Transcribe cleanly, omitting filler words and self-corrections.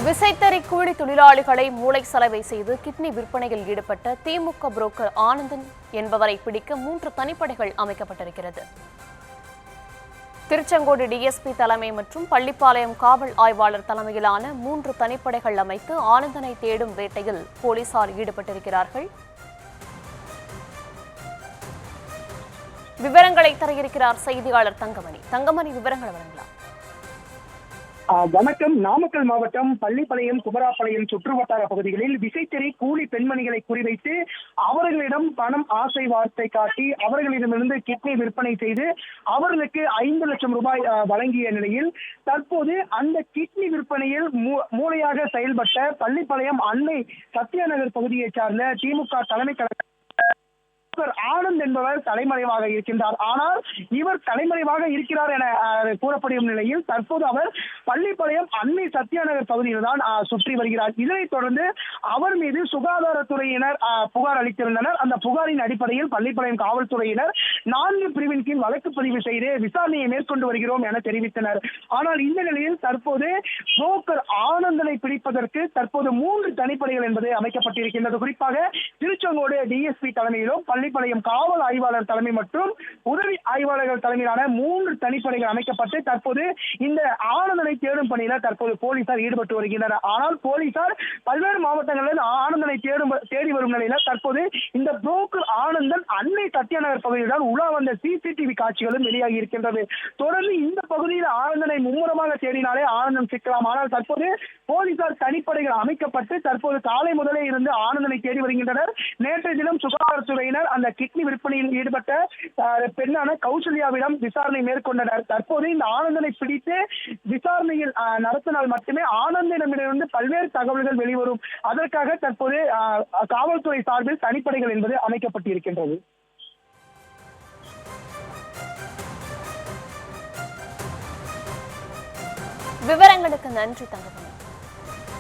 விசைத்தறி கூலி தொழிலாளிகளை மூளை சலவை செய்து கிட்னி விற்பனையில் ஈடுபட்ட திமுக புரோக்கர் ஆனந்தன் என்பவரை பிடிக்க 3 தனிப்படைகள் அமைக்கப்பட்டிருக்கிறது. திருச்செங்கோடு டிஎஸ்பி தலைமை மற்றும் பள்ளிப்பாளையம் காவல் ஆய்வாளர் தலைமையிலான 3 தனிப்படைகள் அமைத்து ஆனந்தனை தேடும் வேட்டையில் போலீசார் ஈடுபட்டிருக்கிறார்கள். விவரங்களை தர இருக்கிறார் செய்தியாளர் தங்கமணி. விவரங்களை வழங்கலாம். வணக்கம். நாமக்கல் மாவட்டம் பள்ளிப்பாளையம் குமராப்பாளையம் சுற்றுவட்டார பகுதிகளில் விசைத்தறி கூலி பெண்மணிகளை குறிவைத்து அவர்களிடம் பணம் ஆசை வார்த்தை காட்டி அவர்களிடமிருந்து கிட்னி விற்பனை செய்து அவர்களுக்கு 5 லட்சம் ரூபாய் வழங்கிய நிலையில் தற்போது அந்த கிட்னி விற்பனையில் மூளையாக செயல்பட்ட பள்ளிப்பாளையம் அன்னை சத்யாநகர் பகுதியை சார்ந்த திமுக தலைமை கழக ஆனந்த் என்பவர் தலைமறைவாக இருக்கின்றார். ஆனால் இவர் தலைமறைவாக இருக்கிறார் என கூறப்படும் நிலையில் தற்போது அவர் பள்ளிப்பாளையம் அன்னை சத்யாநகர் பகுதியில் தான் சுற்றி வருகிறார். இதனைத் தொடர்ந்து அவர் மீது சுகாதாரத்துறையினர் புகார் அளித்திருந்தனர். அந்த புகாரின் அடிப்படையில் பள்ளிப்பாளையம் காவல்துறையினர் 4 பிரிவின் கீழ் வழக்கு பதிவு செய்து விசாரணையை மேற்கொண்டு வருகிறோம் என தெரிவித்தனர். ஆனால் இந்த நிலையில் தற்போது புரோக்கர் ஆனந்தனை பிடிப்பதற்கு தற்போது 3 தனிப்படைகள் என்பது அமைக்கப்பட்டிருக்கின்றது. குறிப்பாக திருச்செங்கோடு டிஎஸ்பி தலைமையிலும் பள்ளிப்பாளையம் காவல் ஆய்வாளர் தலைமை மற்றும் உதவி ஆய்வாளர்கள் தலைமையிலான 3 தனிப்படைகள் அமைக்கப்பட்டு தற்போது இந்த ஆனந்தனை தேடும் பணியில தற்போது போலீசார் ஈடுபட்டு வருகின்றனர். ஆனால் போலீசார் பல்வேறு மாவட்டங்களில் ஆனந்தனை தேடி வரும் நிலையில தற்போது இந்த புரோக்கர் ஆனந்தன் அன்னை சத்யாநகர் பகுதியுடன் உலா வந்த சிசிடிவி காட்சிகளும் வெளியாகி இருக்கின்றது. தொடர்ந்து இந்த பகுதியில் ஆனந்தனை மும்முரமாக தேடினாலே ஆனந்தம் சிக்கலாம். ஆனால் தற்போது போலீசார் தனிப்படைகள் அமைக்கப்பட்டு தற்போது காலை முதலே இருந்து ஆனந்தனை தேடி வருகின்றனர். நேற்றைய தினம் சுகாதாரத்துறையினர் அந்த கிட்னி விற்பனையில் ஈடுபட்ட பெண்ணான கௌசல்யாவிடம் விசாரணை மேற்கொண்டனர். தற்போது இந்த ஆனந்தனை பிடித்து விசாரணையில் நடத்தினால் மட்டுமே ஆனந்திடமிருந்து பல்வேறு தகவல்கள் வெளிவரும். அதற்காக தற்போது காவல்துறை சார்பில் தனிப்படைகள் என்பது அமைக்கப்பட்டிருக்கின்றது. விவரங்களுக்கு நன்றி தங்கமணி.